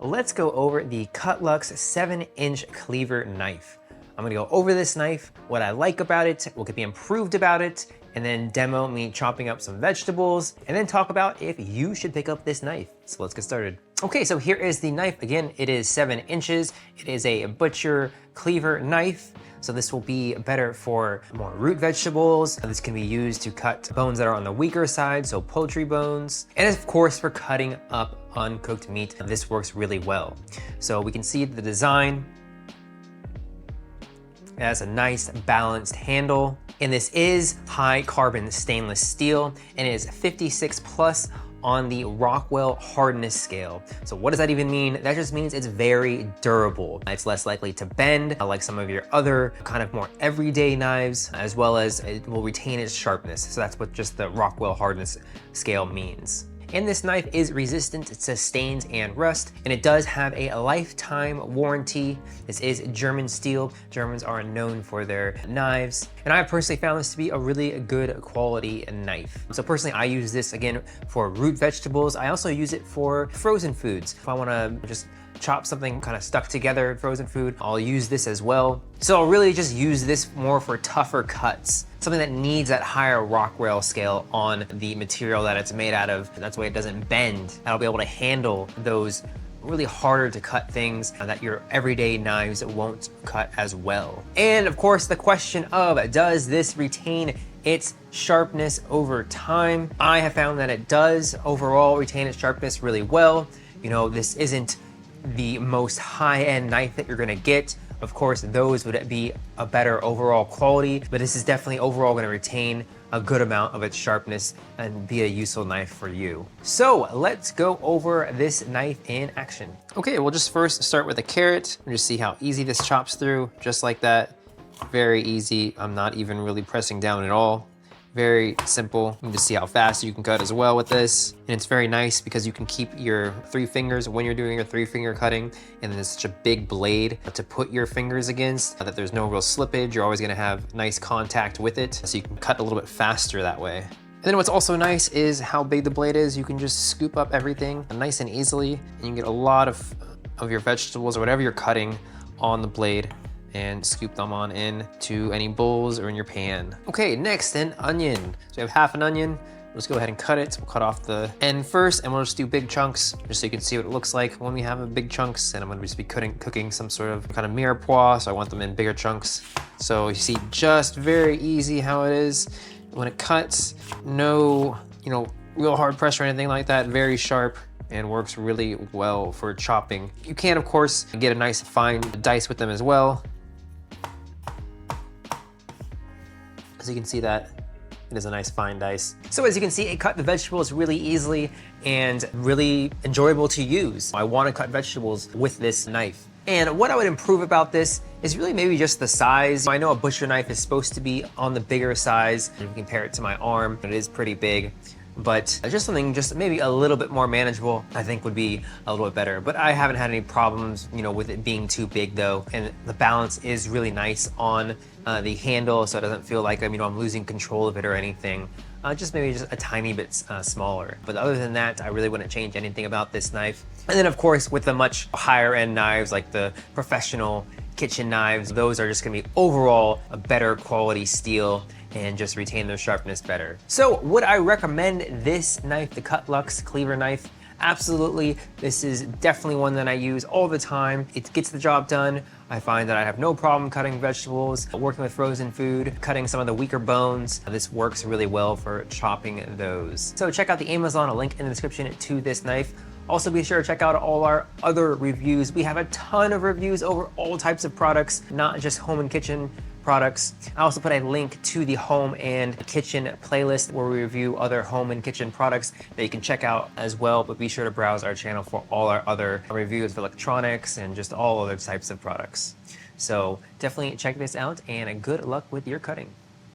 Let's go over the Cutluxe 7-inch cleaver knife. I'm gonna go over this knife, what I like about it, what could be improved about it, and then demo me chopping up some vegetables, and then talk about if you should pick up this knife. So let's get started. Okay, so here is the knife. Again, it is 7 inches. It is a butcher cleaver knife. So this will be better for more root vegetables. This can be used to cut bones that are on the weaker side, so poultry bones. And of course, for cutting up uncooked meat, this works really well. So we can see the design. It has a nice balanced handle. And this is high carbon stainless steel, and it is 56 plus on the Rockwell hardness scale. So what does that even mean? That just means it's very durable. It's less likely to bend like some of your other kind of more everyday knives, as well as it will retain its sharpness. So that's what just the Rockwell hardness scale means. And this knife is resistant to stains and rust, and it does have a lifetime warranty. This is German steel. Germans are known for their knives, and I personally found this to be a really good quality knife. So personally, I use this again for root vegetables. I also use it for frozen foods. If I wanna just chop something kind of stuck together in frozen food, I'll use this as well. So I'll really just use this more for tougher cuts, something that needs that higher Rockwell scale on the material that it's made out of. That's why it doesn't bend. I'll be able to handle those really harder to cut things that your everyday knives won't cut as well. And of course, the question of, does this retain its sharpness over time? I have found that it does overall retain its sharpness really well. You know, this isn't the most high-end knife that you're gonna get. Of course, those would be a better overall quality, but this is definitely overall gonna retain a good amount of its sharpness and be a useful knife for you. So let's go over this knife in action. Okay, we'll just first start with a carrot and just see how easy this chops through, just like that. Very easy. I'm not even really pressing down at all. Very simple. You can just see how fast you can cut as well with this. And it's very nice because you can keep your 3 fingers when you're doing your 3-finger cutting, and there's such a big blade to put your fingers against that there's no real slippage. You're always gonna have nice contact with it, so you can cut a little bit faster that way. And then what's also nice is how big the blade is. You can just scoop up everything nice and easily, and you can get a lot of your vegetables or whatever you're cutting on the blade and scoop them on in to any bowls or in your pan. Okay, next, an onion. So we have half an onion. Let's go ahead and cut it. We'll cut off the end first, and we'll just do big chunks, just so you can see what it looks like when we have a big chunks. And I'm gonna just be cooking some sort of kind of mirepoix, so I want them in bigger chunks. So you see just very easy how it is. When it cuts, no, real hard pressure or anything like that, very sharp, and works really well for chopping. You can, of course, get a nice fine dice with them as well. So you can see that it is a nice fine dice. So as you can see, it cut the vegetables really easily and really enjoyable to use. I want to cut vegetables with this knife. And what I would improve about this is really maybe just the size. I know a butcher knife is supposed to be on the bigger size. You can compare it to my arm, it is pretty big. But just something just maybe a little bit more manageable, I think would be a little bit better. But I haven't had any problems, with it being too big though. And the balance is really nice on the handle, so it doesn't feel like I'm losing control of it or anything. Just maybe just a tiny bit smaller. But other than that, I really wouldn't change anything about this knife. And then of course, with the much higher end knives, like the professional kitchen knives, those are just gonna be overall a better quality steel and just retain their sharpness better. So would I recommend this knife, the Cutluxe Cleaver knife? Absolutely. This is definitely one that I use all the time. It gets the job done. I find that I have no problem cutting vegetables, working with frozen food, cutting some of the weaker bones. This works really well for chopping those. So check out the Amazon, a link in the description to this knife. Also be sure to check out all our other reviews. We have a ton of reviews over all types of products, not just home and kitchen products. I also put a link to the home and kitchen playlist where we review other home and kitchen products that you can check out as well, but be sure to browse our channel for all our other reviews of electronics and just all other types of products. So definitely check this out, and good luck with your cutting.